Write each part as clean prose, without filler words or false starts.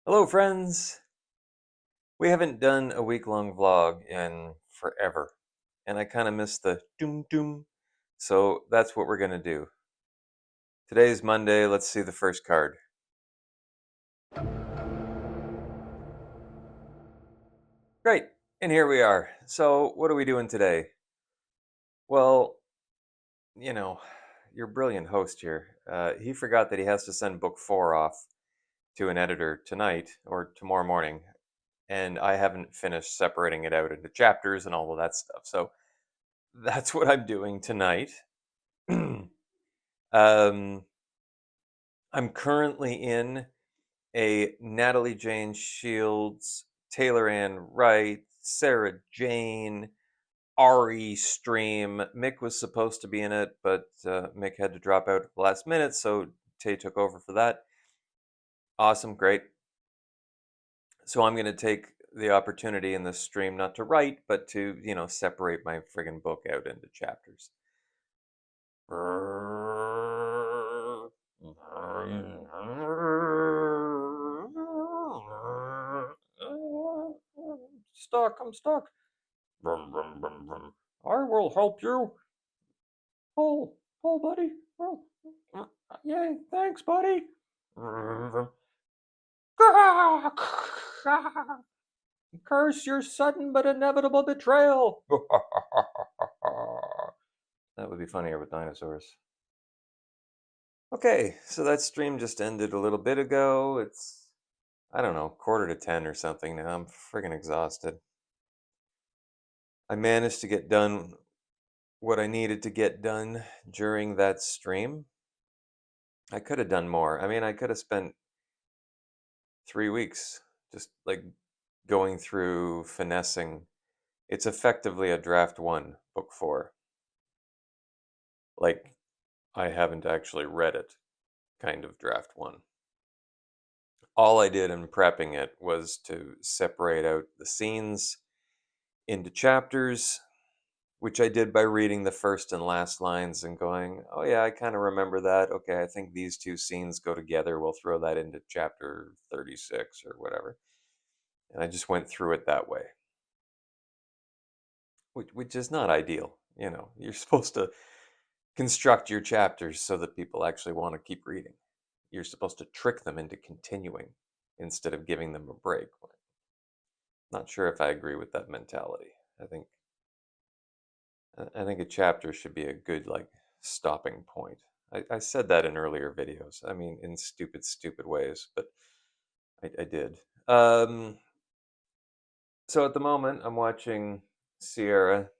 Hello, friends. We haven't done a week-long vlog in forever, and I kind of miss the doom doom. So that's what we're gonna do. Today's Monday. Let's see the first card. Great, and here we are. So what are we doing today? Well, you know, your brilliant host here. He forgot that he has to send book 4 off to an editor tonight or tomorrow morning, and I haven't finished separating it out into chapters and all of that stuff. So that's what I'm doing tonight. um, I'm currently in a Natalie Jane Shields, Taylor Ann Wright, Sarah Jane, Ari stream. Mick was supposed to be in it, but Mick had to drop out at the last minute, so Tay took over for that. Awesome, great. So I'm going to take the opportunity in this stream not to write, but to, separate my friggin' book out into chapters. Stuck, I'm stuck. Brum, brum, brum, brum. I will help you. Pull, pull, buddy. Pull. Yay, thanks, buddy. Curse your sudden but inevitable betrayal. That would be funnier with dinosaurs. Okay, so that stream just ended a little bit ago. It's, I don't know, 9:45 or something now. I'm friggin' exhausted. I managed to get done what I needed to get done during that stream. I could have done more. I mean, I could have spent 3 weeks just like going through finessing. It's effectively a draft one, book 4. Like, I haven't actually read it, kind of draft one. All I did in prepping it was to separate out the scenes into chapters, which I did by reading the first and last lines and going, oh yeah, I kind of remember that. Okay, I think these two scenes go together. We'll throw that into chapter 36 or whatever. And I just went through it that way, which is not ideal. You're supposed to construct your chapters so that people actually want to keep reading. You're supposed to trick them into continuing instead of giving them a break. Not sure if I agree with that mentality. I think a chapter should be a good like stopping point. I said that in earlier videos. I mean, in stupid ways, but I did. So at the moment, I'm watching Sierra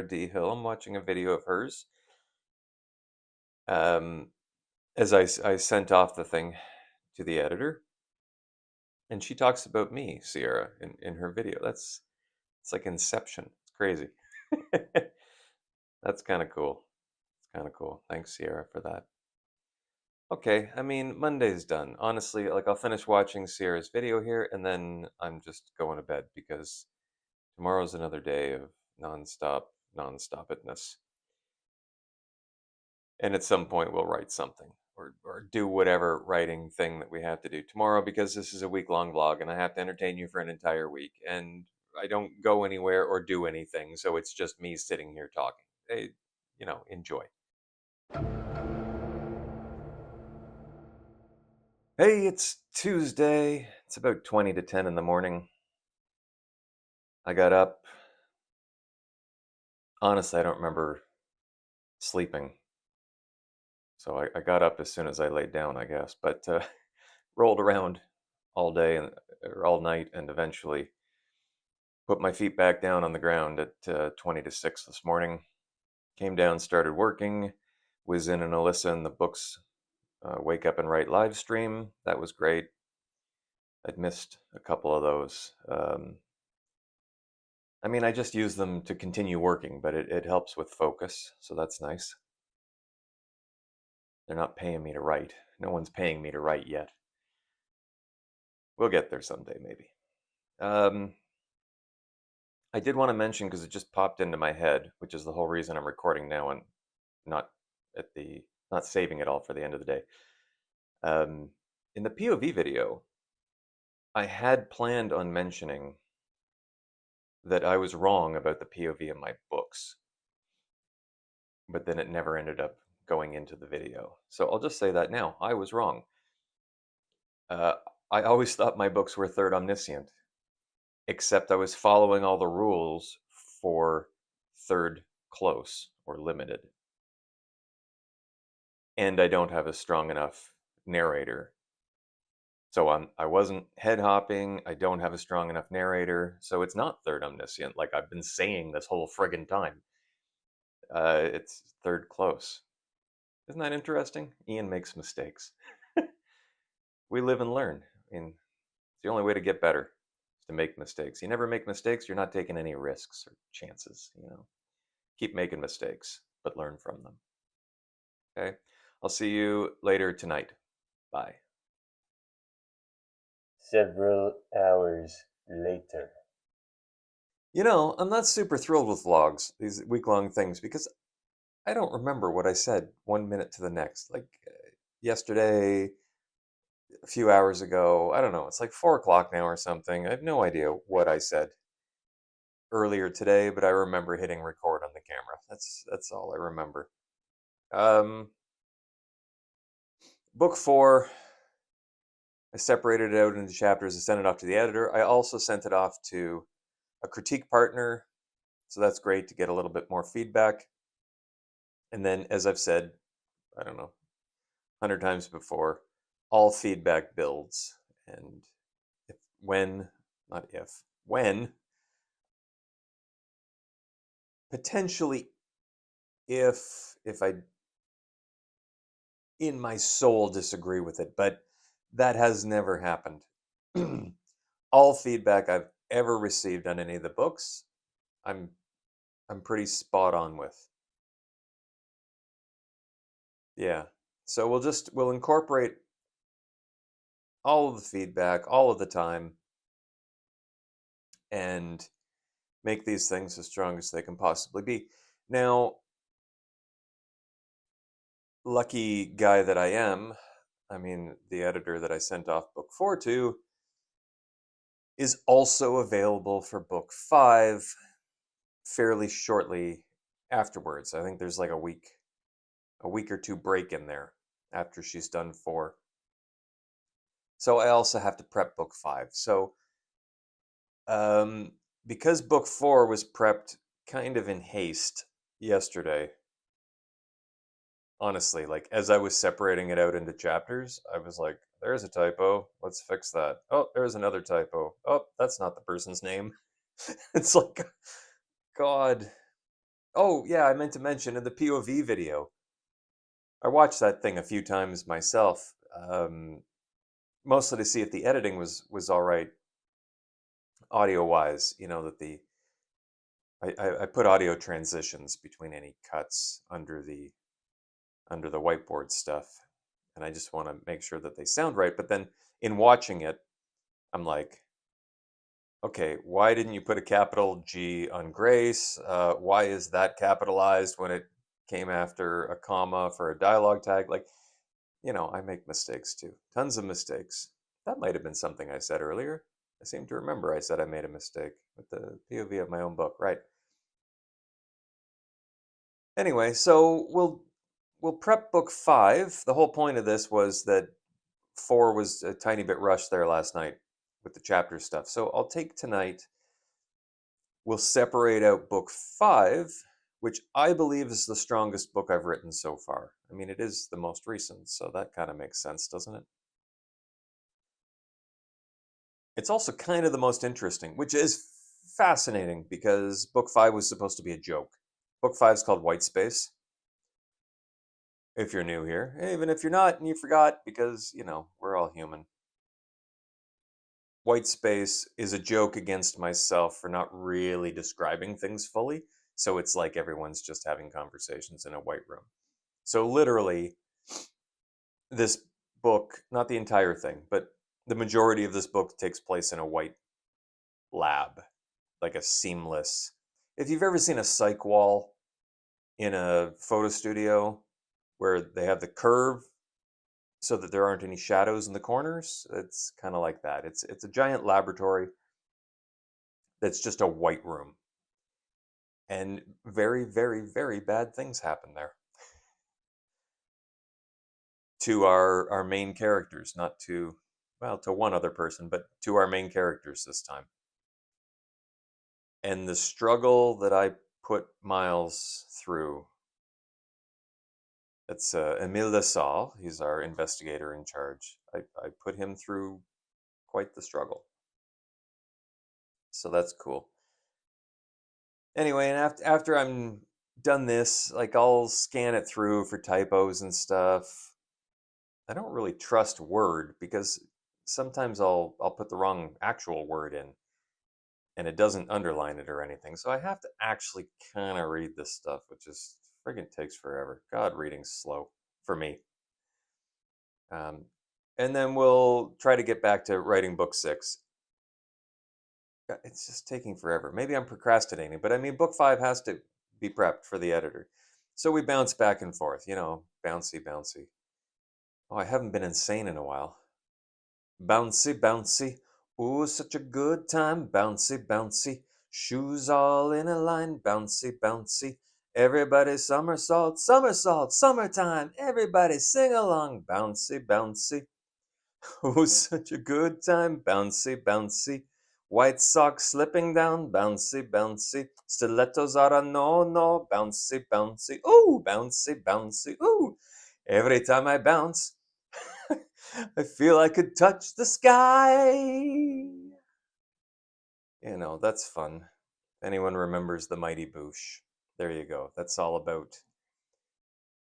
D. Hill. I'm watching a video of hers. As I sent off the thing to the editor, and she talks about me, Sierra, in her video. It's like Inception. It's crazy. That's kind of cool. It's kind of cool. Thanks, Sierra, for that. Okay, I mean, Monday's done. Honestly, like I'll finish watching Sierra's video here and then I'm just going to bed because tomorrow's another day of non-stop-itness. And at some point we'll write something or do whatever writing thing that we have to do tomorrow because this is a week-long vlog and I have to entertain you for an entire week and I don't go anywhere or do anything, so it's just me sitting here talking. Hey, enjoy. Hey, it's Tuesday. It's about 20 to 10 in the morning. I got up. Honestly, I don't remember sleeping. So I got up as soon as I laid down, I guess, but rolled around all day or all night and eventually put my feet back down on the ground at 20 to 6 this morning. Came down, started working, was in an Alyssa and the Books Wake Up and Write live stream. That was great. I'd missed a couple of those. I mean, I just use them to continue working, but it helps with focus, so that's nice. They're not paying me to write. No one's paying me to write yet. We'll get there someday, maybe. I did want to mention, because it just popped into my head, which is the whole reason I'm recording now and not not saving it all for the end of the day. In the POV video, I had planned on mentioning that I was wrong about the POV in my books, but then it never ended up going into the video. So I'll just say that now. I was wrong. Uh, I always thought my books were third omniscient, except I was following all the rules for third close or limited. And I don't have a strong enough narrator. So I wasn't head hopping. I don't have a strong enough narrator. So it's not third omniscient, like I've been saying this whole friggin' time. It's third close. Isn't that interesting? Ian makes mistakes. We live and learn. And it's the only way to get better is to make mistakes. You never make mistakes, you're not taking any risks or chances. Keep making mistakes, but learn from them. Okay? I'll see you later tonight. Bye. Several hours later. I'm not super thrilled with vlogs, these week-long things, because I don't remember what I said 1 minute to the next. Like yesterday, a few hours ago, I don't know. It's like 4 o'clock now or something. I have no idea what I said earlier today, but I remember hitting record on the camera. That's all I remember. Um, book 4, I separated it out into chapters and sent it off to the editor. I also sent it off to a critique partner, so that's great to get a little bit more feedback. And then, as I've said, I don't know, 100 times before, all feedback builds. And if, when, not if, when, potentially if I in my soul disagree with it, but that has never happened. All feedback I've ever received on any of the books, I'm I'm pretty spot on with. Yeah. So we'll incorporate all of the feedback all of the time and make these things as strong as they can possibly be. Now, lucky guy that I am, I mean, the editor that I sent off book 4 to is also available for book 5 fairly shortly afterwards. I think there's like a week or two break in there after she's done 4. So I also have to prep book 5. So um, because book 4 was prepped kind of in haste yesterday, honestly, like as I was separating it out into chapters, I was like, there's a typo. Let's fix that. Oh, there's another typo. Oh, that's not the person's name. It's like, God. Oh, yeah, I meant to mention in the POV video, I watched that thing a few times myself, mostly to see if the editing was all right audio wise. That I put audio transitions between any cuts under the whiteboard stuff, and I just want to make sure that they sound right. But then in watching it, I'm like, okay, why didn't you put a capital G on Grace? Why is that capitalized when it came after a comma for a dialogue tag? Like, I make mistakes too. Tons of mistakes. That might have been something I said earlier. I seem to remember I said I made a mistake with the POV of my own book. Right. Anyway, so we'll prep book 5. The whole point of this was that 4 was a tiny bit rushed there last night with the chapter stuff. So I'll take tonight. We'll separate out book 5, which I believe is the strongest book I've written so far. I mean, it is the most recent, so that kind of makes sense, doesn't it? It's also kind of the most interesting, which is fascinating because book 5 was supposed to be a joke. Book 5 is called White Space. If you're new here, even if you're not and you forgot, because, we're all human. White space is a joke against myself for not really describing things fully. So it's like everyone's just having conversations in a white room. So literally, this book, not the entire thing, but the majority of this book takes place in a white lab, like a seamless. If you've ever seen a cyc wall in a photo studio where they have the curve so that there aren't any shadows in the corners. It's kind of like that. It's a giant laboratory that's just a white room, and very, very, very bad things happen there to our main characters, not to, well, to one other person, but to our main characters this time. And the struggle that I put Miles through. That's Emile Lassalle. He's our investigator in charge. I put him through quite the struggle. So that's cool. Anyway, and after I'm done this, like I'll scan it through for typos and stuff. I don't really trust Word because sometimes I'll put the wrong actual word in and it doesn't underline it or anything. So I have to actually kind of read this stuff, which is friggin' takes forever. God, reading's slow for me. Um, and then we'll try to get back to writing book 6. It's just taking forever. Maybe I'm procrastinating, but I mean, book 5 has to be prepped for the editor. So we bounce back and forth, bouncy, bouncy. Oh, I haven't been insane in a while. Bouncy, bouncy. Ooh, such a good time. Bouncy, bouncy. Shoes all in a line. Bouncy, bouncy. Everybody somersault, somersault, summertime. Everybody sing along. Bouncy, bouncy. Oh, such a good time. Bouncy, bouncy. White socks slipping down. Bouncy, bouncy. Stilettos are a no. Bouncy, bouncy. Ooh, bouncy, bouncy. Ooh. Every time I bounce, I feel I could touch the sky. That's fun. Anyone remembers the Mighty Boosh? There you go. That's all about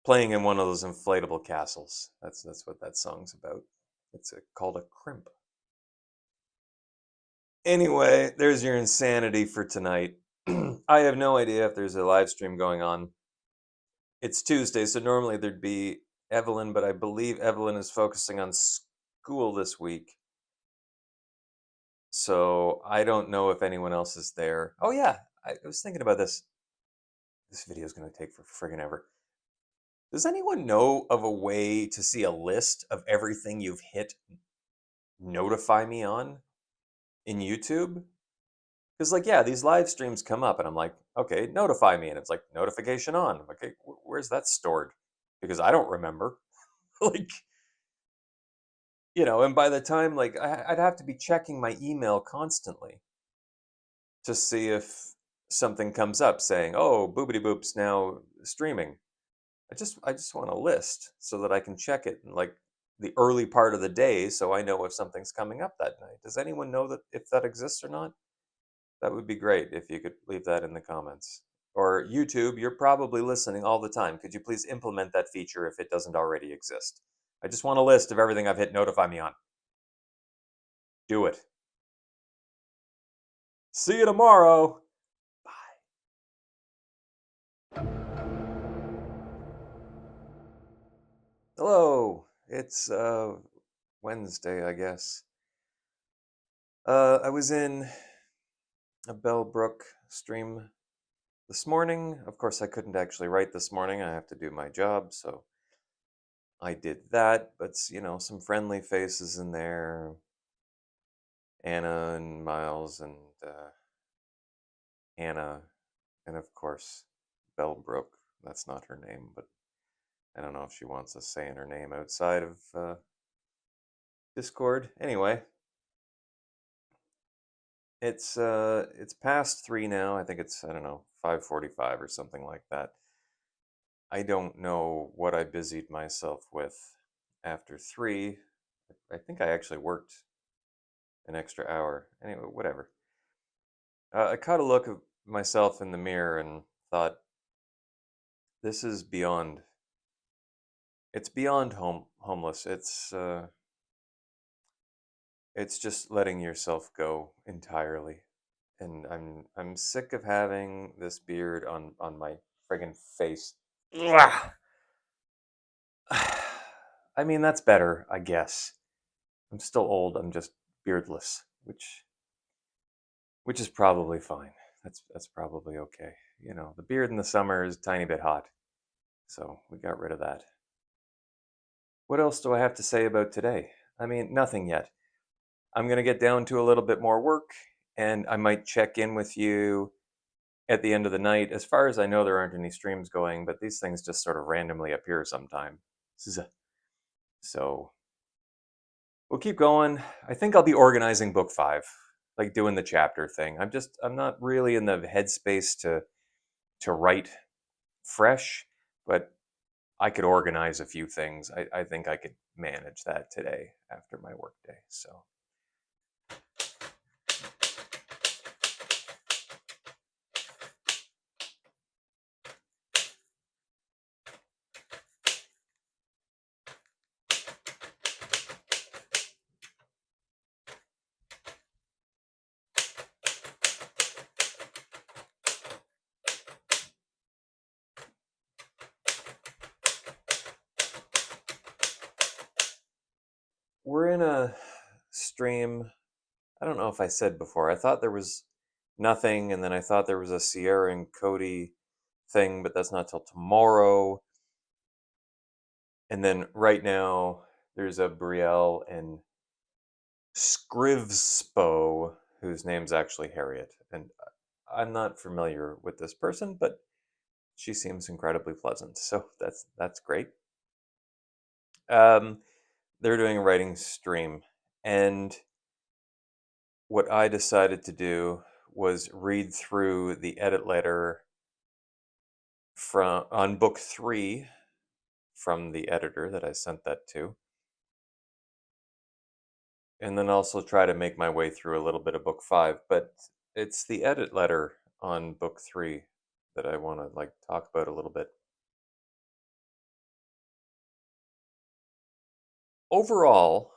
playing in one of those inflatable castles. That's what that song's about. It's called a crimp. Anyway, there's your insanity for tonight. I have no idea if there's a live stream going on. It's Tuesday, so normally there'd be Evelyn, but I believe Evelyn is focusing on school this week. So I don't know if anyone else is there. Oh yeah, I was thinking about this. This video is going to take for friggin' ever. Does anyone know of a way to see a list of everything you've hit notify me on in YouTube? Because, like, yeah, these live streams come up and I'm like, okay, notify me. And it's like, notification on. I'm like, okay, where's that stored? Because I don't remember. Like, and by the time, like, I'd have to be checking my email constantly to see if something comes up saying, oh, Boobity Boop's now streaming. I just want a list so that I can check it in like the early part of the day so I know if something's coming up that night. Does anyone know that if that exists or not? That would be great if you could leave that in the comments. Or YouTube, you're probably listening all the time. Could you please implement that feature if it doesn't already exist? I just want a list of everything I've hit notify me on. Do it. See you tomorrow. Hello. It's Wednesday, I guess. I was in a Bellbrook stream this morning. Of course, I couldn't actually write this morning. I have to do my job, so I did that. But some friendly faces in there. Anna and Miles and Hannah, and of course Bellbrook. That's not her name, but I don't know if she wants us saying her name outside of Discord. Anyway, it's past 3 now. I think it's, I don't know, 5:45 or something like that. I don't know what I busied myself with after 3. I think I actually worked an extra hour. Anyway, whatever. I caught a look of myself in the mirror and thought, this is beyond. It's beyond homeless. It's just letting yourself go entirely. And I'm sick of having this beard on my friggin' face. Ugh. I mean, that's better, I guess. I'm still old. I'm just beardless, which is probably fine. That's probably okay. The beard in the summer is a tiny bit hot, so we got rid of that. What else do I have to say about today? I mean, nothing yet. I'm going to get down to a little bit more work, and I might check in with you at the end of the night. As far as I know, there aren't any streams going, but these things just sort of randomly appear sometime. So we'll keep going. I think I'll be organizing book 5, like doing the chapter thing. I'm not really in the headspace to write fresh, but I could organize a few things. I think I could manage that today after my work day. So we're in a stream. I don't know if I said before. I thought there was nothing, and then I thought there was a Sierra and Cody thing, but that's not till tomorrow. And then right now, there's a Brielle and Scrivspo, whose name's actually Harriet. And I'm not familiar with this person, but she seems incredibly pleasant. So that's great. They're doing a writing stream, and what I decided to do was read through the edit letter from on book 3 from the editor that I sent that to, and then also try to make my way through a little bit of book 5. But it's the edit letter on book 3 that I want to talk about a little bit. Overall,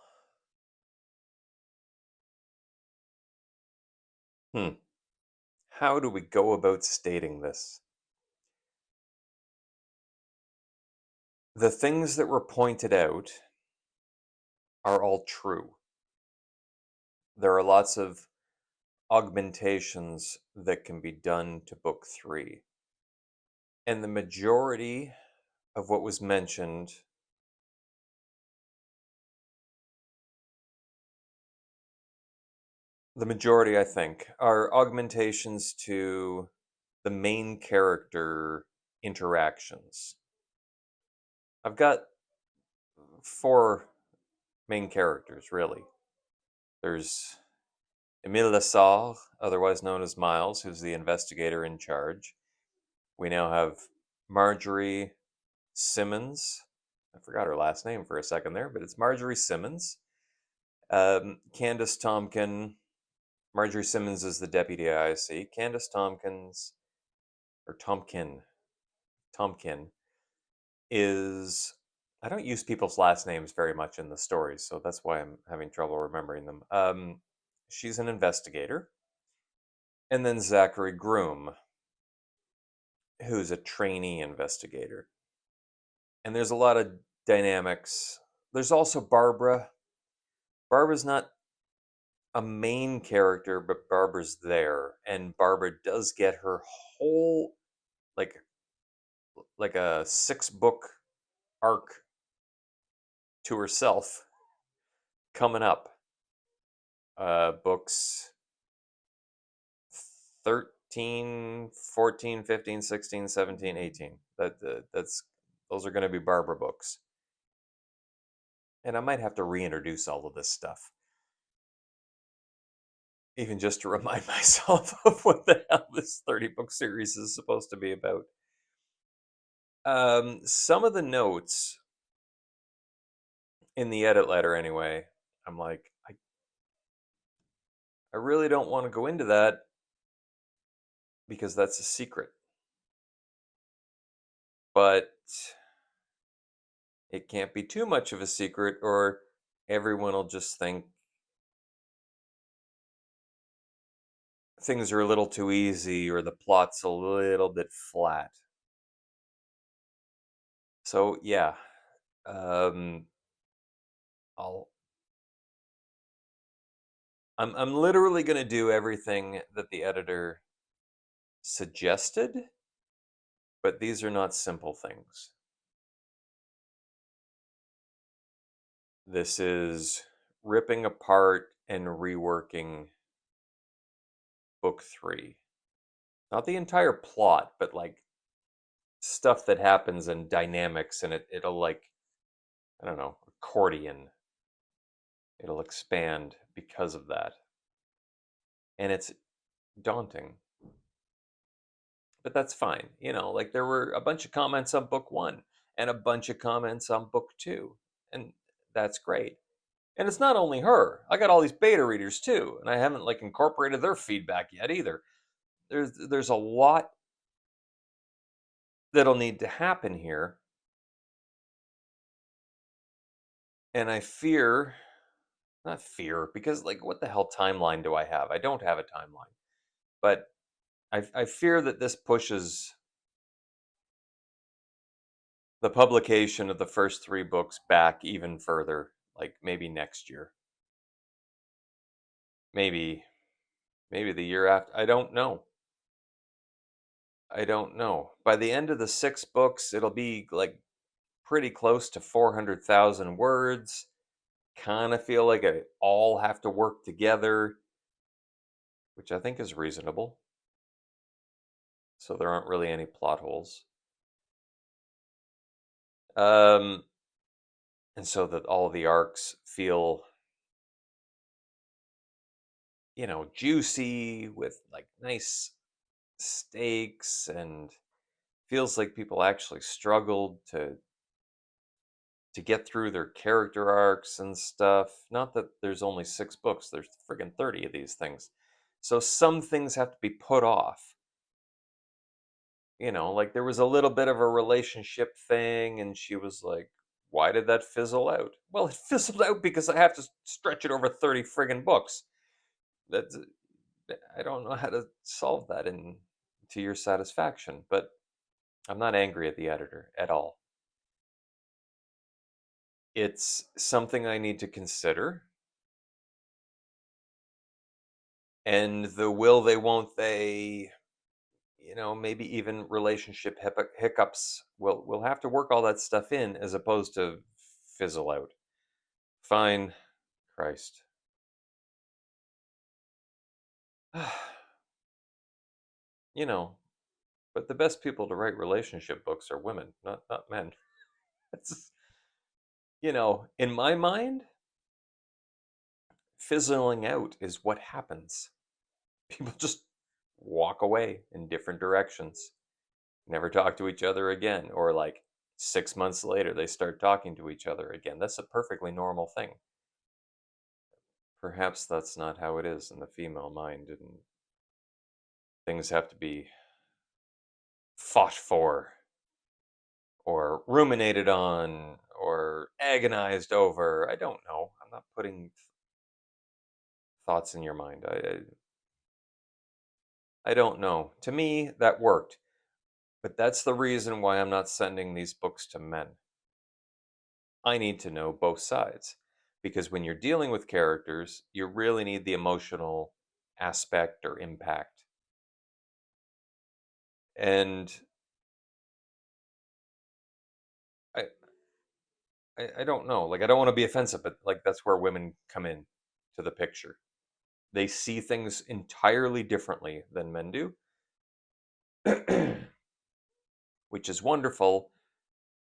how do we go about stating this? The things that were pointed out are all true. There are lots of augmentations that can be done to book 3. And the majority of what was mentioned I think, are augmentations to the main character interactions. I've got 4 main characters, really. There's Emile Lessard, otherwise known as Miles, who's the investigator in charge. We now have Marjorie Simmons. I forgot her last name for a second there, but it's Marjorie Simmons. Candace Tompkin. Marjorie Simmons is the deputy IC. Candace Tompkins, or Tompkin is. I don't use people's last names very much in the stories, so that's why I'm having trouble remembering them. She's an investigator. And then Zachary Groom, who's a trainee investigator. And there's a lot of dynamics. There's also Barbara. Barbara's not a main character, but Barbara's there, and Barbara does get her whole like a 6-book arc to herself coming up. Books 13, 14, 15, 16, 17, 18. That's those are going to be Barbara books. And I might have to reintroduce all of this stuff. Even just to remind myself of what the hell this 30-book series is supposed to be about. Some of the notes in the edit letter, anyway, I'm like, I really don't want to go into that because that's a secret. But it can't be too much of a secret, or everyone will just think things are a little too easy or the plot's a little bit flat. So yeah, I'll I'm literally going to do everything that the editor suggested, but these are not simple things. This is ripping apart and reworking book 3. Not the entire plot, but like stuff that happens and dynamics, and it'll like, I don't know, accordion. It'll expand because of that. And it's daunting. But that's fine. Like there were a bunch of comments on book 1 and a bunch of comments on book 2, and that's great. And it's not only her. I got all these beta readers too, and I haven't like incorporated their feedback yet either. There's a lot that'll need to happen here. And I fear, not fear, because like what the hell timeline do I have? I don't have a timeline. But I fear that this pushes the publication of the first 3 books back even further, like maybe next year. Maybe the year after. I don't know. By the end of the 6 books, it'll be like pretty close to 400,000 words. Kind of feel like it all have to work together, which I think is reasonable. So there aren't really any plot holes. And so that all the arcs feel, juicy with like nice stakes, and feels like people actually struggled to get through their character arcs and stuff. Not that there's only 6 books, there's friggin' 30 of these things. So some things have to be put off. Like there was a little bit of a relationship thing, and she was like, why did that fizzle out? Well, it fizzled out because I have to stretch it over 30 friggin' books. That's, I don't know how to solve that to your satisfaction, but I'm not angry at the editor at all. It's something I need to consider. And the will they, won't they, maybe even relationship hiccups, we'll have to work all that stuff in as opposed to fizzle out. Fine. Christ. you know, but the best people to write relationship books are women, not men. It's, in my mind, fizzling out is what happens. People just walk away in different directions, never talk to each other again, or like 6 months later they start talking to each other again. That's a perfectly normal thing. Perhaps that's not how it is in the female mind, and things have to be fought for or ruminated on or agonized over. I don't know. I'm not putting thoughts in your mind. I don't know. To me, that worked. But that's the reason why I'm not sending these books to men. I need to know both sides. Because when you're dealing with characters, you really need the emotional aspect or impact. And I don't know. Like, I don't want to be offensive, but like that's where women come in to the picture. They see things entirely differently than men do, which is wonderful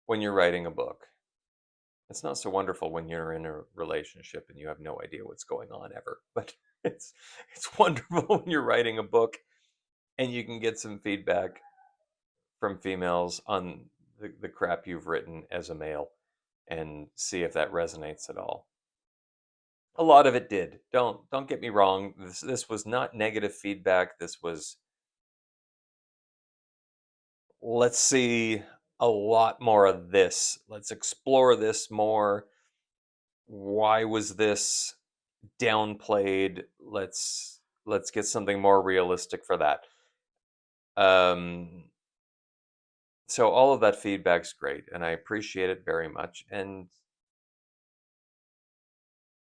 when you're writing a book. It's not so wonderful when you're in a relationship and you have no idea what's going on ever. But it's wonderful when you're writing a book and you can get some feedback from females on the crap you've written as a male and see if that resonates at all. A lot of it did. Don't get me wrong. This was not negative feedback. This was, let's see a lot more of this. Let's explore this more. Why was this downplayed? Let's get something more realistic for that. So all of that feedback's great, and I appreciate it very much. And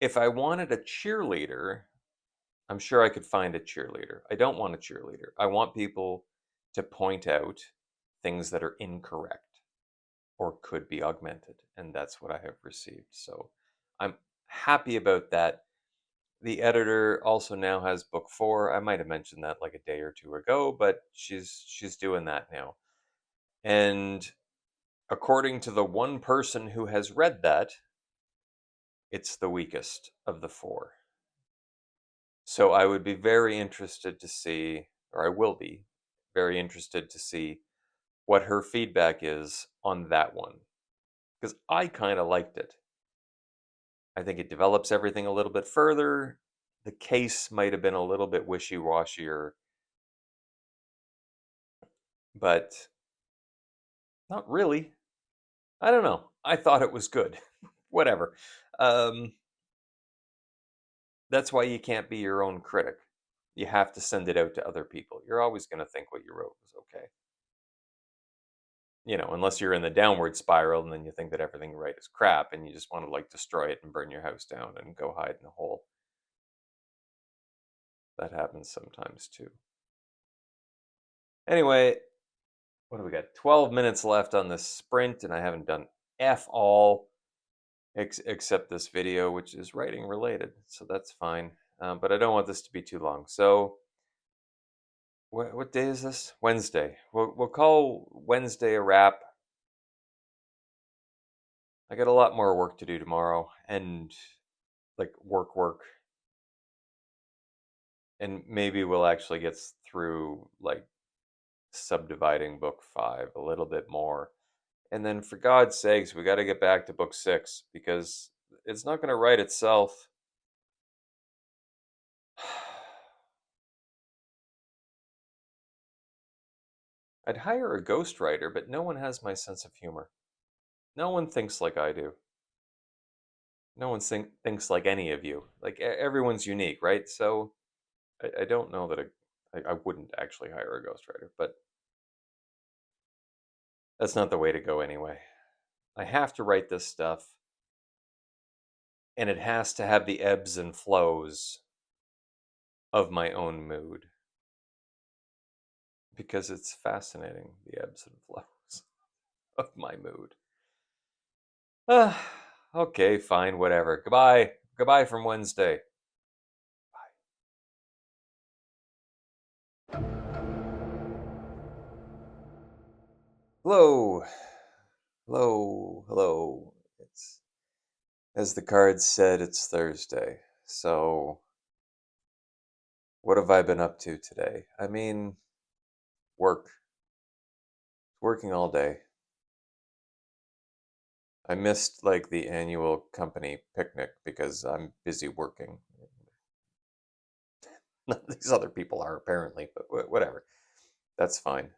if I wanted a cheerleader, I'm sure I could find a cheerleader. I don't want a cheerleader. I want people to point out things that are incorrect or could be augmented, and that's what I have received. So I'm happy about that. The editor also now has book 4. I might have mentioned that like a day or two ago, but she's doing that now. And according to the one person who has read that, it's the weakest of the 4. So I would be very interested to see, or I will be very interested to see what her feedback is on that one. Because I kind of liked it. I think it develops everything a little bit further. The case might have been a little bit wishy-washier, but not really. I don't know. I thought it was good. Whatever. Um, that's why you can't be your own critic. You have to send it out to other people. You're always going to think what you wrote was okay. Unless you're in the downward spiral and then you think that everything you write is crap and you just want to like destroy it and burn your house down and go hide in a hole. That happens sometimes too. Anyway, what do we got? 12 minutes left on this sprint, and I haven't done F all except this video, which is writing related, so that's fine. But I don't want this to be too long. So, what day is this? Wednesday. We'll call Wednesday a wrap. I got a lot more work to do tomorrow, and like work, and maybe we'll actually get through like subdividing book 5 a little bit more. And then, for God's sakes, we got to get back to book 6 because it's not going to write itself. I'd hire a ghostwriter, but no one has my sense of humor. No one thinks like I do. No one thinks like any of you. Like, everyone's unique, right? So I don't know that I wouldn't actually hire a ghostwriter, but that's not the way to go anyway. I have to write this stuff, and it has to have the ebbs and flows of my own mood because it's fascinating, the ebbs and flows of my mood. Okay, fine, whatever. Goodbye. Goodbye from Wednesday. Hello. Hello. Hello. It's, as the card said, it's Thursday. So, what have I been up to today? I mean, work. Working all day. I missed like the annual company picnic because I'm busy working. These other people are apparently, but whatever. That's fine.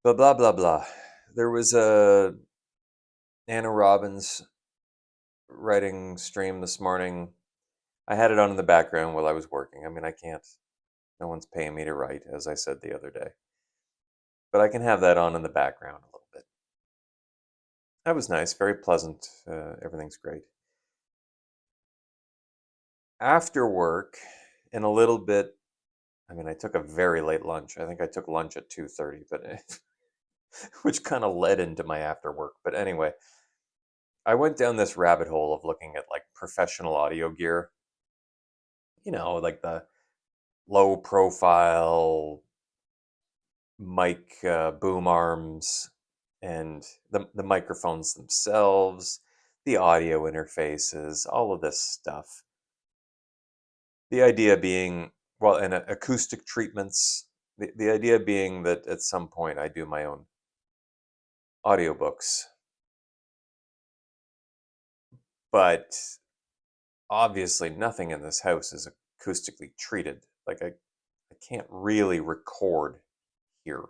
Blah blah blah blah. There was a Anna Robbins writing stream this morning. I had it on in the background while I was working. I mean, I can't. No one's paying me to write, as I said the other day. But I can have that on in the background a little bit. That was nice, very pleasant. Everything's great. After work, in a little bit, I mean, I took a very late lunch. I think I took lunch at 2:30, but which kind of led into my after work. But anyway, I went down this rabbit hole of looking at like professional audio gear. Like the low profile mic boom arms and the microphones themselves, the audio interfaces, all of this stuff. The idea being, well, and acoustic treatments. The idea being that at some point I do my own audiobooks. But obviously, nothing in this house is acoustically treated. Like, I can't really record here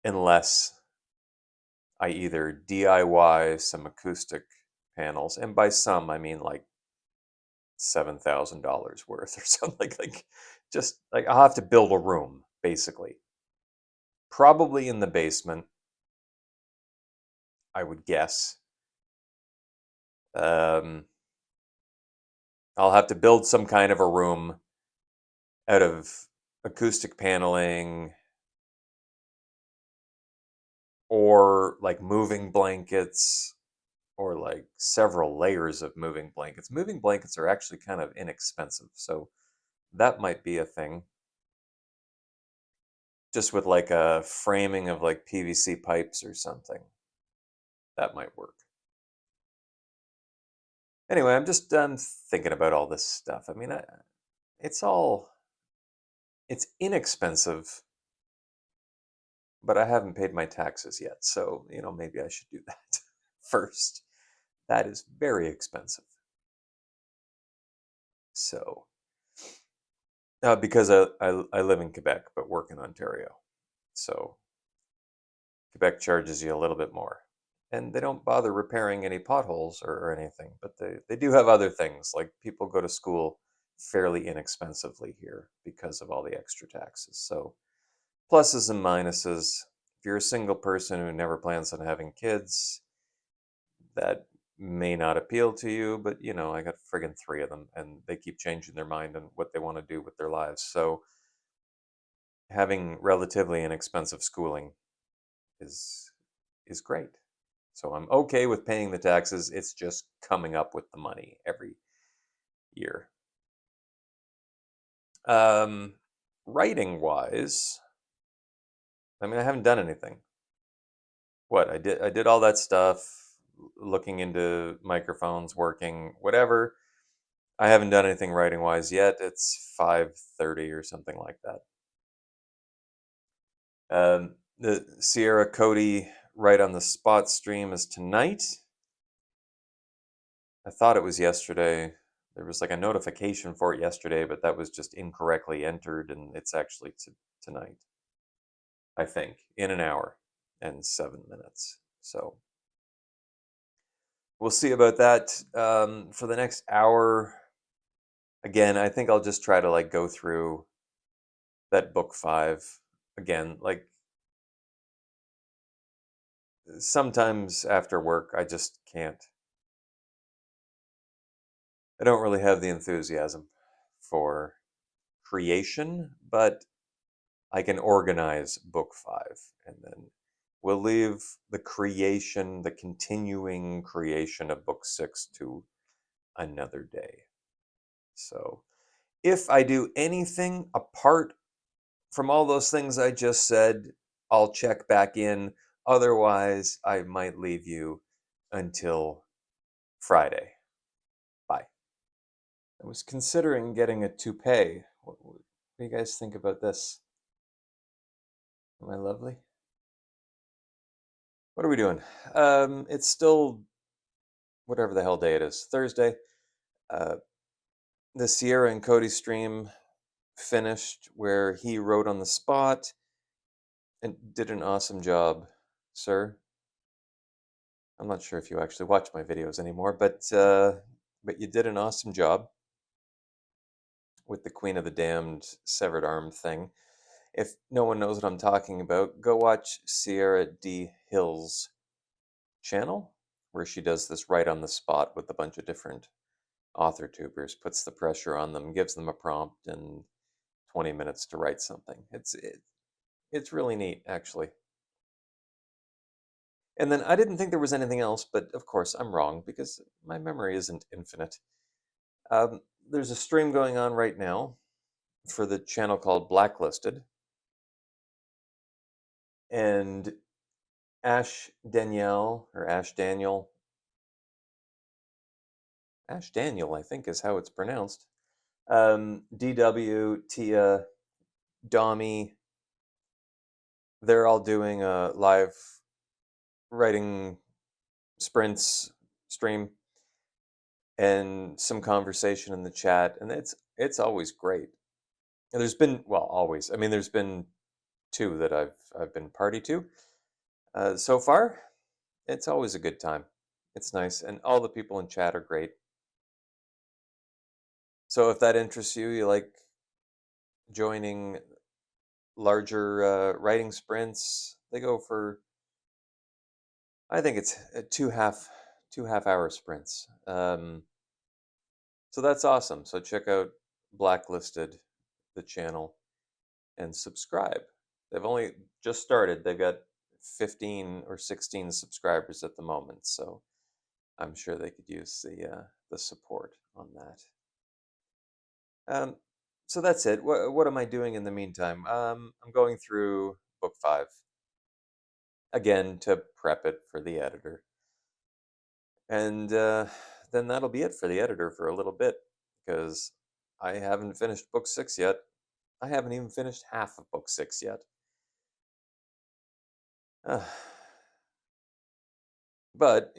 unless I either DIY some acoustic panels, and by some I mean like $7,000 worth or something. Like, just like I'll have to build a room basically, probably in the basement, I would guess. Um, I'll have to build some kind of a room out of acoustic paneling, or like moving blankets, or like several layers of moving blankets. Moving blankets are actually kind of inexpensive, so that might be a thing. Just with like a framing of like PVC pipes or something. That might work. Anyway, I'm just thinking about all this stuff. I mean, it's all it's inexpensive, but I haven't paid my taxes yet. So, maybe I should do that first. That is very expensive. So, because I live in Quebec but work in Ontario. So, Quebec charges you a little bit more. And they don't bother repairing any potholes or anything, but they do have other things. Like people go to school fairly inexpensively here because of all the extra taxes. So, pluses and minuses. If you're a single person who never plans on having kids, that may not appeal to you, but I got friggin' three of them and they keep changing their mind on what they want to do with their lives. So having relatively inexpensive schooling is great. So I'm okay with paying the taxes. It's just coming up with the money every year. Writing wise, I mean, I haven't done anything. What I did all that stuff, looking into microphones, working, whatever. I haven't done anything writing wise yet. It's 5:30 or something like that. The Sierra Cody right on the spot stream is tonight. I thought it was yesterday. There was like a notification for it yesterday, but that was just incorrectly entered, and it's actually tonight. I think in an hour and 7 minutes. So we'll see about that. For the next hour, again, I think I'll just try to like go through that book 5 again. Like sometimes after work, I just can't. I don't really have the enthusiasm for creation, but I can organize book 5, and then we'll leave the continuing creation of book 6 to another day. So if I do anything apart from all those things I just said, I'll check back in. Otherwise, I might leave you until Friday. Bye. I was considering getting a toupee. What do you guys think about this? Am I lovely? What are we doing? It's still whatever the hell day it is. Thursday. Uh, the Sierra and Cody stream finished where he wrote on the spot and did an awesome job, sir. I'm not sure if you actually watch my videos anymore, but you did an awesome job with the Queen of the Damned severed arm thing. If no one knows what I'm talking about, go watch Sierra D. Hill's channel, where she does this right on the spot with a bunch of different author tubers, puts the pressure on them, gives them a prompt, and 20 minutes to write something. It's really neat, actually. And then I didn't think there was anything else, but of course I'm wrong because my memory isn't infinite. There's a stream going on right now for the channel called Blacklisted, and Ash Danielle, Ash Daniel, I think is how it's pronounced. DW, Tia, Domi, they're all doing a live writing sprints stream and some conversation in the chat, and it's always great. And there's been, well, always. I mean, there's been 2 that I've been party to so far. It's always a good time. It's nice, and all the people in chat are great. So if that interests you, you like joining larger writing sprints. They go for, I think it's 2 half-hour sprints. So that's awesome. So check out Blacklisted, the channel, and subscribe. They've only just started. They've got 15 or 16 subscribers at the moment, so I'm sure they could use the support on that. Um, so that's it. What am I doing in the meantime? I'm going through book 5 again to prep it for the editor, and then that'll be it for the editor for a little bit because I haven't finished book 6 yet. I haven't even finished half of book 6 yet. Uh, but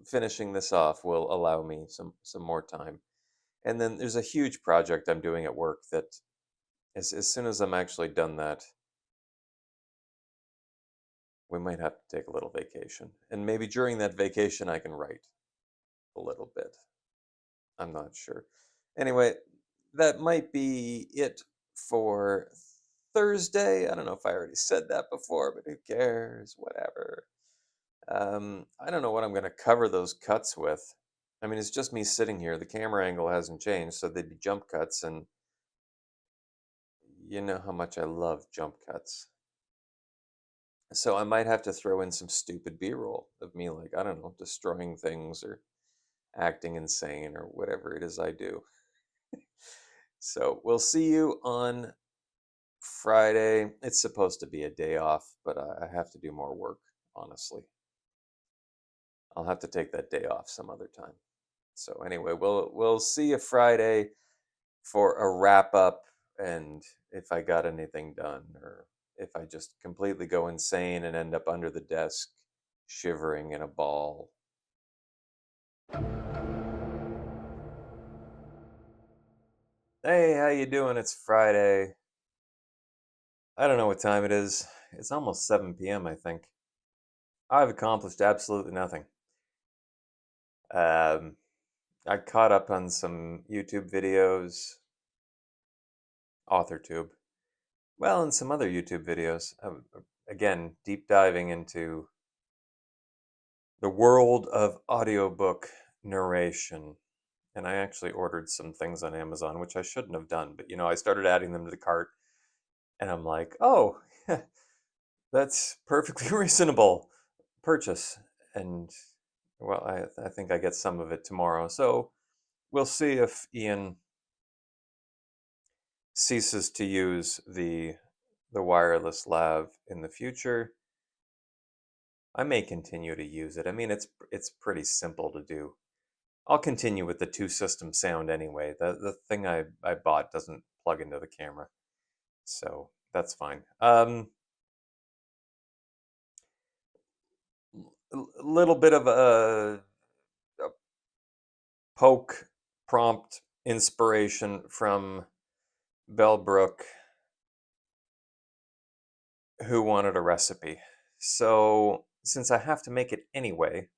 finishing this off will allow me some more time. And then there's a huge project I'm doing at work that as soon as I'm actually done that, we might have to take a little vacation. And maybe during that vacation I can write a little bit. I'm not sure. Anyway, that might be it for Thursday. I don't know if I already said that before, but who cares? Whatever. I don't know what I'm going to cover those cuts with. I mean, it's just me sitting here. The camera angle hasn't changed, so they'd be jump cuts, and you know how much I love jump cuts. So I might have to throw in some stupid B-roll of me, like, I don't know, destroying things or acting insane or whatever it is I do. So we'll see you on Friday. It's supposed to be a day off, but I have to do more work, honestly. I'll have to take that day off some other time. So anyway, we'll see you Friday for a wrap up and if I got anything done or if I just completely go insane and end up under the desk shivering in a ball. Hey, how you doing? It's Friday. I don't know what time it is. It's almost 7 p.m., I think. I've accomplished absolutely nothing. Um, I caught up on some YouTube videos, AuthorTube, well, and some other YouTube videos. Again, deep diving into the world of audiobook narration. And I actually ordered some things on Amazon, which I shouldn't have done. But, I started adding them to the cart and I'm like, oh, that's perfectly reasonable purchase. And, well, I think I get some of it tomorrow. So we'll see if Ian ceases to use the wireless lav in the future. I may continue to use it. I mean, it's pretty simple to do. I'll continue with the two system sound anyway. The thing I bought doesn't plug into the camera, so that's fine. A little bit of a poke prompt inspiration from Bellbrook, who wanted a recipe. So since I have to make it anyway,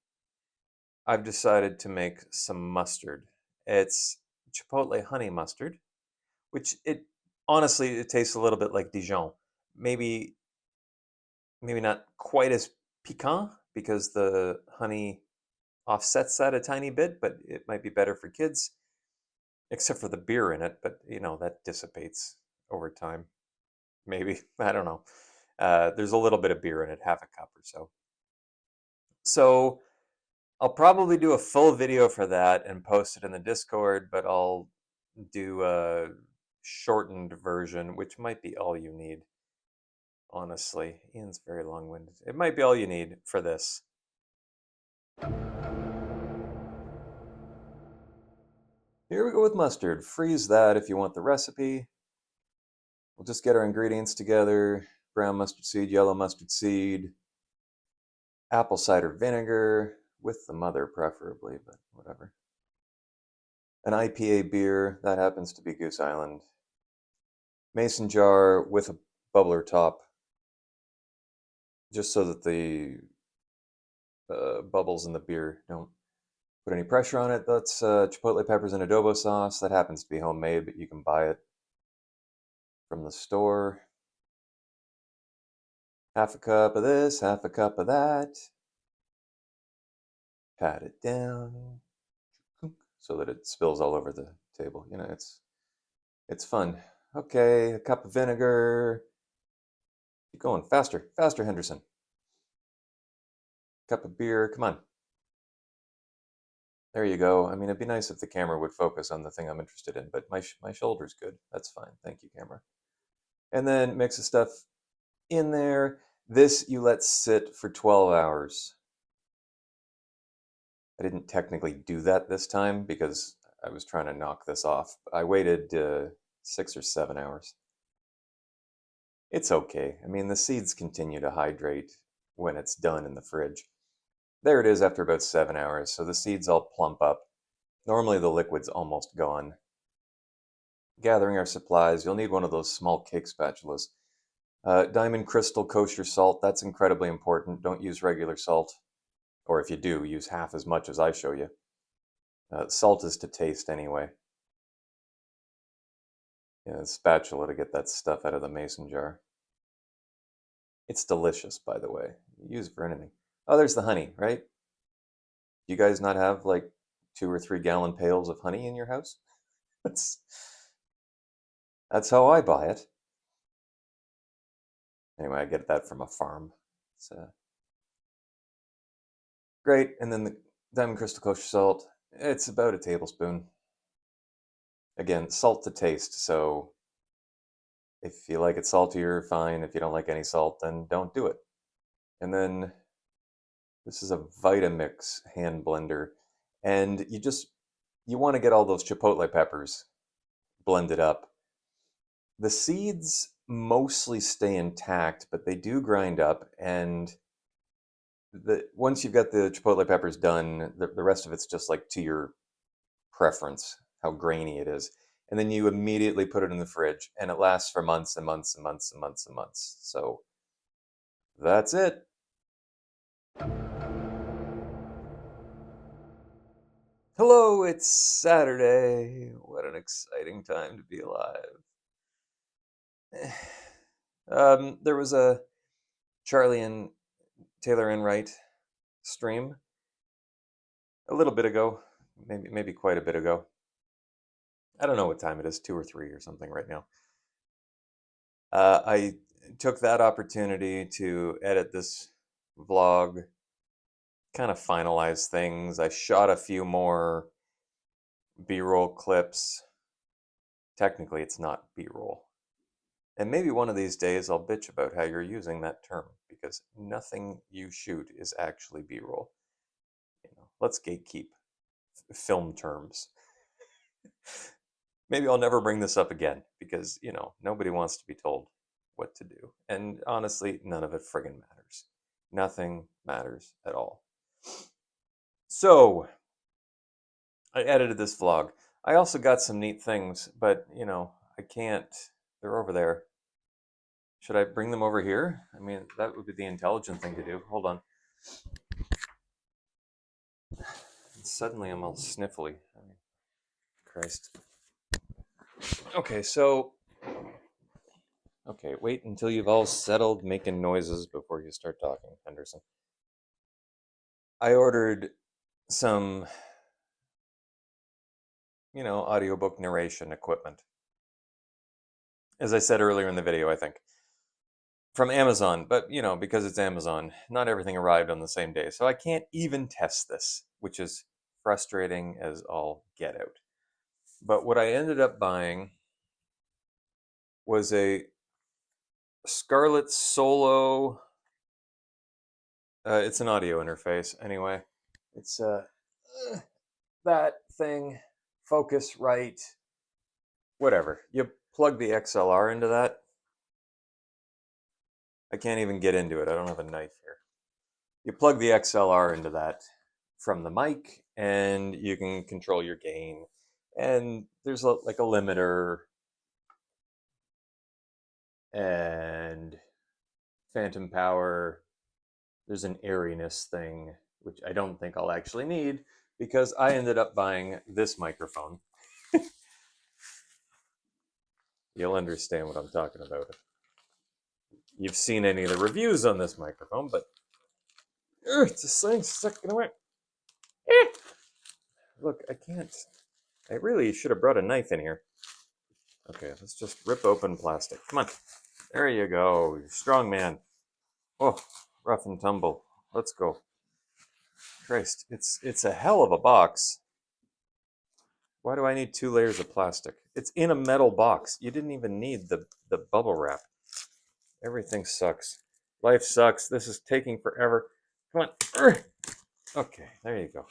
I've decided to make some mustard. It's chipotle honey mustard, which it honestly it tastes a little bit like Dijon. Maybe not quite as piquant because the honey offsets that a tiny bit, but it might be better for kids, except for the beer in it. But that dissipates over time. Maybe I don't know. There's a little bit of beer in it, half a cup or so. So I'll probably do a full video for that and post it in the Discord, but I'll do a shortened version, which might be all you need. Honestly, Ian's very long-winded. It might be all you need for this. Here we go with mustard. Freeze that if you want the recipe. We'll just get our ingredients together. Brown mustard seed, yellow mustard seed, apple cider vinegar, with the mother preferably, but whatever. An IPA beer, that happens to be Goose Island. Mason jar with a bubbler top, just so that the bubbles in the beer don't put any pressure on it. That's chipotle peppers and adobo sauce. That happens to be homemade, but you can buy it from the store. Half a cup of this, half a cup of that. Pat it down so that it spills all over the table. It's fun. Okay, a cup of vinegar. Keep going faster, faster, Henderson. Cup of beer. Come on. There you go. I mean, it'd be nice if the camera would focus on the thing I'm interested in, but my shoulder's good. That's fine. Thank you, camera. And then mix the stuff in there. This you let sit for 12 hours. I didn't technically do that this time because I was trying to knock this off. I waited 6 or 7 hours. It's okay. I mean, the seeds continue to hydrate when it's done in the fridge. There it is after about 7 hours, so the seeds all plump up. Normally the liquid's almost gone. Gathering our supplies, you'll need one of those small cake spatulas. Diamond Crystal kosher salt, that's incredibly important. Don't use regular salt. Or if you do, use half as much as I show you. Salt is to taste anyway. Yeah, a spatula to get that stuff out of the mason jar. It's delicious, by the way. Use it for anything. Oh, there's the honey, right? Do you guys not have like 2 or 3 gallon pails of honey in your house? That's how I buy it. Anyway, I get that from a farm. It's great. And then the Diamond Crystal kosher salt, it's about a tablespoon. Again, salt to taste, so if you like it saltier, fine. If you don't like any salt, then don't do it. And then this is a Vitamix hand blender, and you want to get all those chipotle peppers blended up. The seeds mostly stay intact, but they do grind up, and once you've got the chipotle peppers done, the rest of it's just like to your preference, how grainy it is. And then you immediately put it in the fridge, and it lasts for months and months and months and months and months. So that's it. Hello, it's Saturday. What an exciting time to be alive. There was a Charlie and Taylor Enright stream a little bit ago, maybe quite a bit ago. I don't know what time it is, 2 or 3 or something right now. I took that opportunity to edit this vlog, kind of finalize things. I shot a few more B-roll clips. Technically, it's not B-roll. And maybe one of these days I'll bitch about how you're using that term, because nothing you shoot is actually B-roll. Let's gatekeep film terms. Maybe I'll never bring this up again because, nobody wants to be told what to do. And honestly, none of it friggin' matters. Nothing matters at all. So, I edited this vlog. I also got some neat things, but, I can't. They're over there. Should I bring them over here? I mean, that would be the intelligent thing to do. Hold on. Suddenly I'm all sniffly. Christ. Okay, wait until you've all settled making noises before you start talking, Henderson. I ordered some, audiobook narration equipment. As I said earlier in the video, I think. From Amazon, but, because it's Amazon, not everything arrived on the same day. So I can't even test this, which is frustrating as all get out. But what I ended up buying was a Scarlett Solo. It's an audio interface, anyway. It's that thing, Focusrite, whatever. You plug the XLR into that. I can't even get into it. I don't have a knife here. You plug the XLR into that from the mic, and you can control your gain. And there's like a limiter and phantom power. There's an airiness thing, which I don't think I'll actually need because I ended up buying this microphone. You'll understand what I'm talking about if you've seen any of the reviews on this microphone, but it's a thing sucking away. Look, I can't. I really should have brought a knife in here. Okay, let's just rip open plastic. Come on. There you go. Strong man. Oh, rough and tumble. Let's go. Christ, it's a hell of a box. Why do I need 2 layers of plastic? It's in a metal box. You didn't even need the bubble wrap. Everything sucks. Life sucks. This is taking forever. Come on. Urgh. Okay, there you go.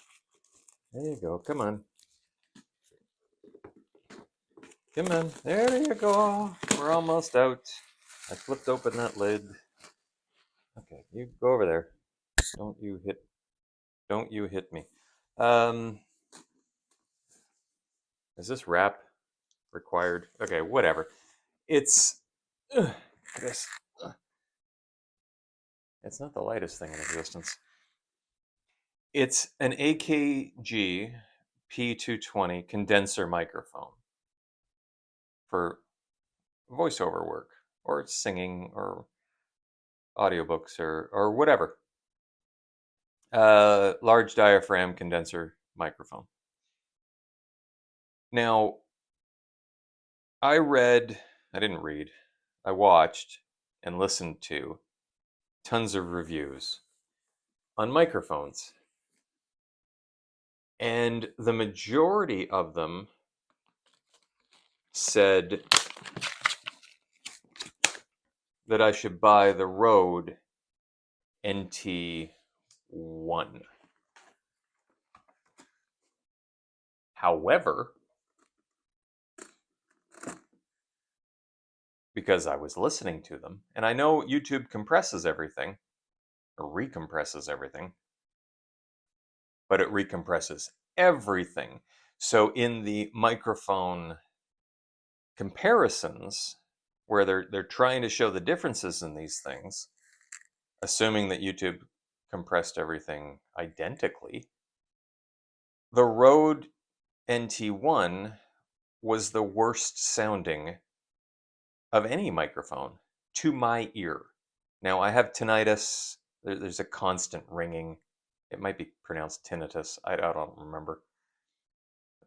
There you go. Come on. Come on. There you go. We're almost out. I flipped open that lid. Okay, you go over there. Don't you hit me. Is this wrap required? Okay, whatever. It's this. It's not the lightest thing in existence. It's an AKG P220 condenser microphone for voiceover work or singing or audiobooks or whatever. Large diaphragm condenser microphone. Now, I watched and listened to tons of reviews on microphones. And the majority of them said that I should buy the Rode NT1. However, because I was listening to them, and I know YouTube compresses everything, or recompresses everything, but it recompresses everything. So in the microphone comparisons, where they're trying to show the differences in these things, assuming that YouTube compressed everything identically, the Rode NT1 was the worst sounding of any microphone to my ear. Now, I have tinnitus. There's a constant ringing. It might be pronounced tinnitus. I don't remember.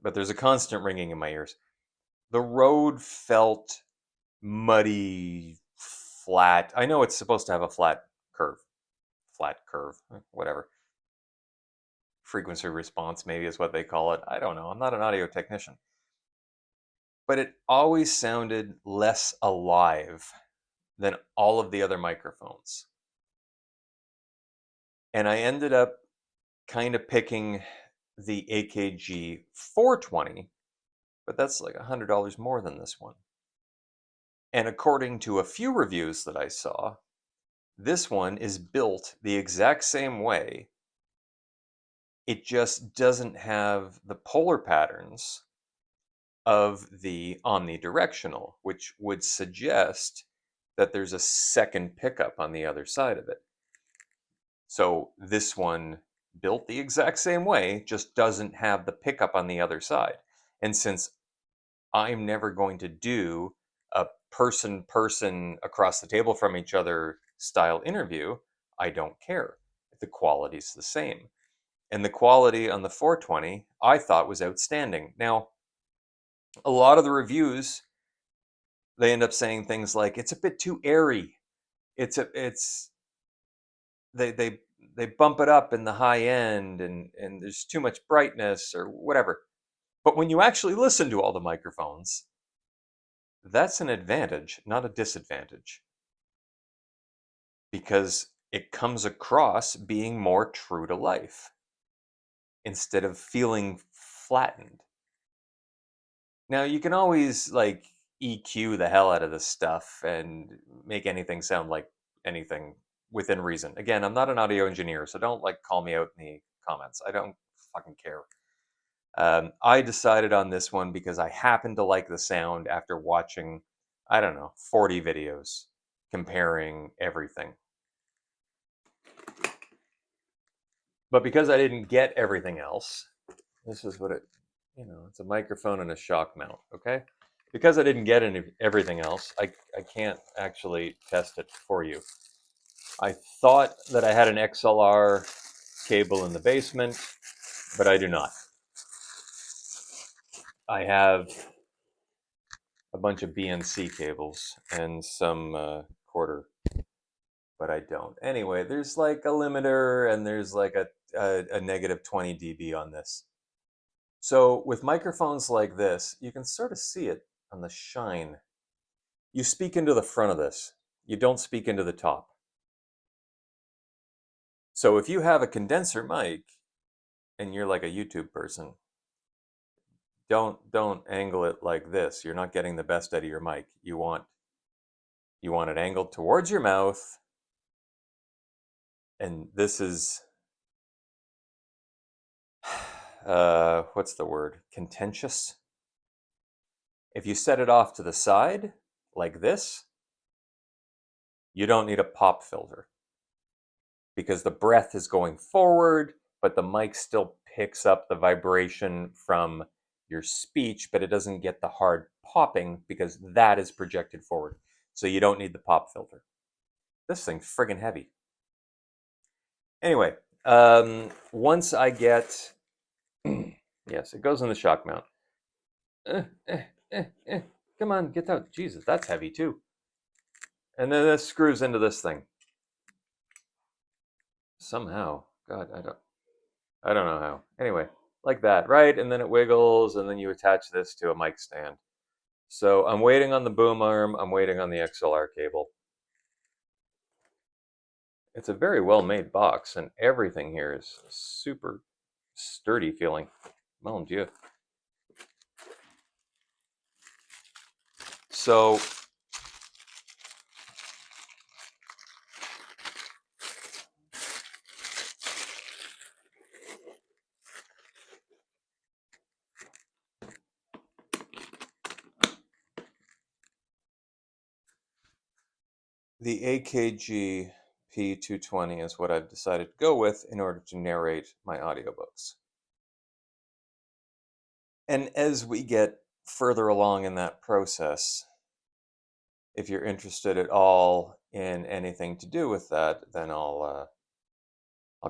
But there's a constant ringing in my ears. The Rode felt muddy, flat. I know it's supposed to have a flat curve, whatever. Frequency response, maybe is what they call it. I don't know. I'm not an audio technician. But it always sounded less alive than all of the other microphones. And I ended up kind of picking the AKG 420, but that's like $100 more than this one. And according to a few reviews that I saw, this one is built the exact same way. It just doesn't have the polar patterns of the omnidirectional, which would suggest that there's a second pickup on the other side of it. So this one, built the exact same way, just doesn't have the pickup on the other side. And since I'm never going to do a person across the table from each other style interview, I don't care if the quality's the same. And the quality on the 420 I thought was outstanding. Now, a lot of the reviews, they end up saying things like it's a bit too airy. They bump it up in the high end and there's too much brightness or whatever. But when you actually listen to all the microphones, that's an advantage, not a disadvantage. Because it comes across being more true to life instead of feeling flattened. Now, you can always like EQ the hell out of this stuff and make anything sound like anything within reason. Again, I'm not an audio engineer, so don't like call me out in the comments. I don't fucking care. I decided on this one because I happen to like the sound after watching, I don't know, 40 videos comparing everything. But because I didn't get everything else, this is what it's a microphone and a shock mount, okay? Because I didn't get everything else, I can't actually test it for you. I thought that I had an XLR cable in the basement, but I do not. I have a bunch of BNC cables and some quarter, but I don't. Anyway, there's like a limiter and there's like a negative 20 dB on this. So with microphones like this, you can sort of see it on the shine. You speak into the front of this. You don't speak into the top. So if you have a condenser mic and you're like a YouTube person, don't angle it like this. You're not getting the best out of your mic. You want it angled towards your mouth. And this is what's the word? Contentious. If you set it off to the side like this, you don't need a pop filter because the breath is going forward, but the mic still picks up the vibration from your speech, but it doesn't get the hard popping because that is projected forward. So you don't need the pop filter. This thing's friggin' heavy. Anyway, once I get, yes, it goes in the shock mount. Come on, get out. Jesus, that's heavy too. And then this screws into this thing. Somehow. God, I don't know how. Anyway, like that, right? And then it wiggles, and then you attach this to a mic stand. So I'm waiting on the boom arm. I'm waiting on the XLR cable. It's a very well-made box, and everything here is super sturdy feeling. Mon Dieu. So the AKG P220 is what I've decided to go with in order to narrate my audiobooks. And as we get further along in that process, if you're interested at all in anything to do with that, then I'll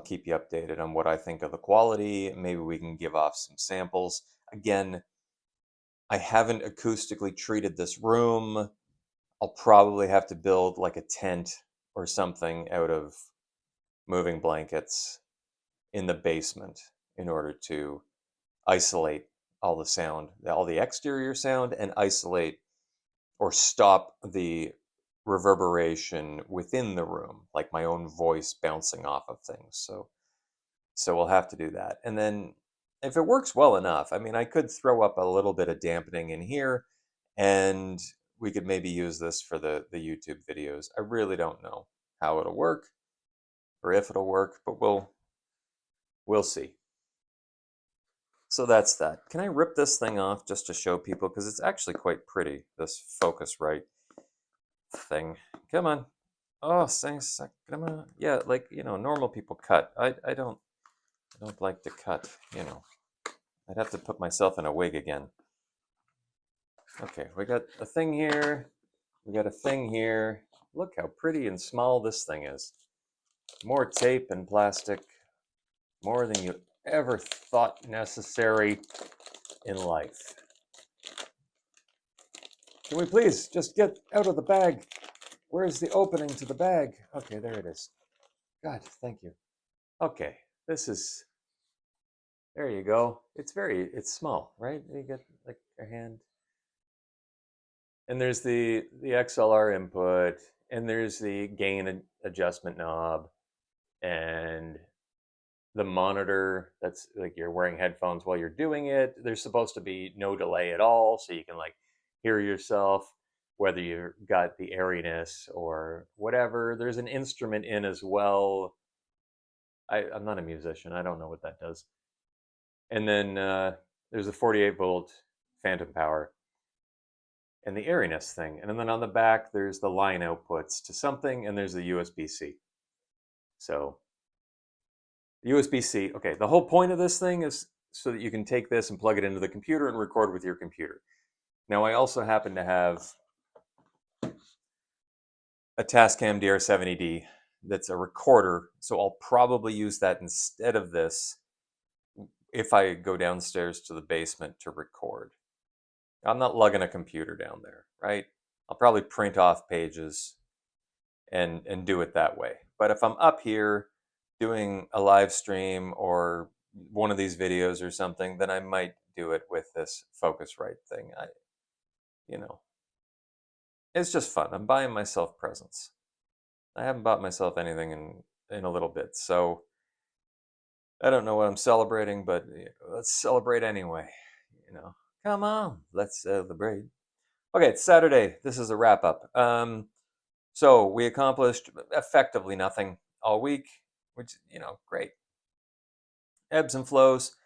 keep you updated on what I think of the quality. Maybe we can give off some samples. Again, I haven't acoustically treated this room. I'll probably have to build like a tent or something out of moving blankets in the basement in order to isolate all the sound, all the exterior sound, and isolate or stop the reverberation within the room, like my own voice bouncing off of things. So we'll have to do that. And then if it works well enough, I mean, I could throw up a little bit of dampening in here, and we could maybe use this for the YouTube videos. I really don't know how it'll work or if it'll work, but we'll see. So that's that. Can I rip this thing off just to show people? Because it's actually quite pretty, this Focusrite thing. Come on. Oh, thanks. Come on. Yeah, like, normal people cut. I don't like to cut, I'd have to put myself in a wig again. Okay, we got a thing here. We got a thing here. Look how pretty and small this thing is. More tape and plastic. More than you ever thought necessary in life. Can we please just get out of the bag? Where's the opening to the bag? Okay, there it is. God, thank you. Okay, there you go. It's small, right? You get like a hand. And there's the XLR input, and there's the gain adjustment knob, and the monitor. That's like you're wearing headphones while you're doing it. There's supposed to be no delay at all, so you can like hear yourself, whether you've got the airiness or whatever. There's an instrument in as well. I'm not a musician. I don't know what that does. And then there's a 48-volt phantom power and the airiness thing. And then on the back, there's the line outputs to something, and there's the USB-C. So USB-C, okay, the whole point of this thing is so that you can take this and plug it into the computer and record with your computer. Now, I also happen to have a Tascam DR70D that's a recorder, so I'll probably use that instead of this if I go downstairs to the basement to record. I'm not lugging a computer down there, right? I'll probably print off pages and do it that way. But if I'm up here doing a live stream or one of these videos or something, then I might do it with this Focusrite thing. You know, it's just fun. I'm buying myself presents. I haven't bought myself anything in a little bit, so I don't know what I'm celebrating, but let's celebrate anyway. You know, come on, let's celebrate. Okay, it's Saturday. This is a wrap up. So we accomplished effectively nothing all week, which great. Ebbs and flows.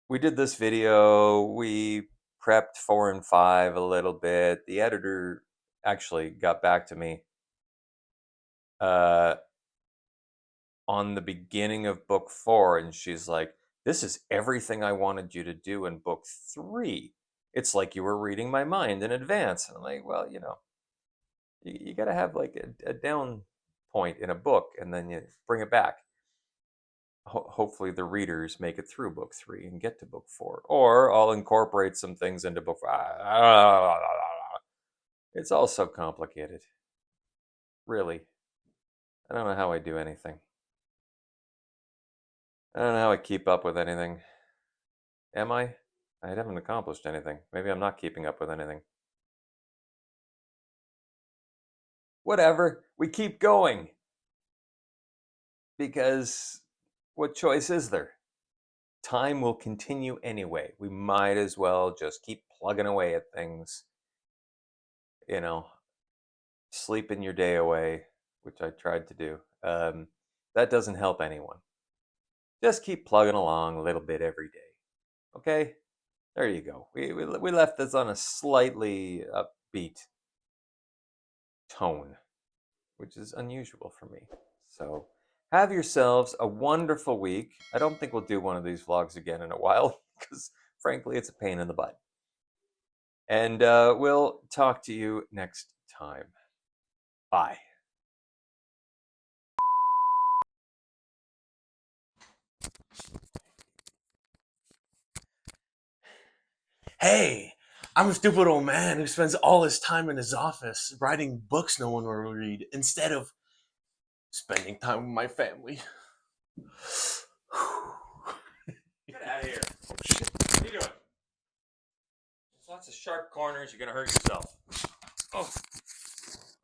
We did this video. We prepped 4 and 5 a little bit. The editor actually got back to me on the beginning of book 4, and she's like, "This is everything I wanted you to do in book 3. It's like you were reading my mind in advance." And I'm like, well, you got to have like a down point in a book, and then you bring it back. Hopefully the readers make it through book 3 and get to book 4, or I'll incorporate some things into book 5. It's all so complicated, really. I don't know how I do anything. I don't know how I keep up with anything. Am I haven't accomplished anything. Maybe I'm not keeping up with anything. Whatever, we keep going, because what choice is there? Time will continue anyway. We might as well just keep plugging away at things. Sleeping your day away, which I tried to do. That doesn't help anyone. Just keep plugging along a little bit every day. Okay? There you go. We left this on a slightly upbeat tone, which is unusual for me. So have yourselves a wonderful week. I don't think we'll do one of these vlogs again in a while, because frankly, it's a pain in the butt. And we'll talk to you next time. Bye. Hey, I'm a stupid old man who spends all his time in his office writing books no one will read instead of spending time with my family. Get out of here. Oh, shit. What are you doing? There's lots of sharp corners. You're going to hurt yourself. Oh.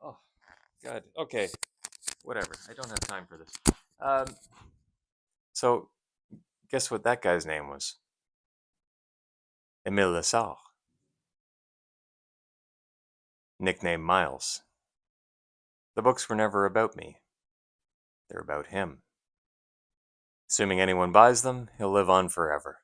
Oh, God. Okay. Whatever. I don't have time for this. So, guess what that guy's name was? Emile Lessard. Nickname Miles. The books were never about me. They're about him. Assuming anyone buys them, he'll live on forever.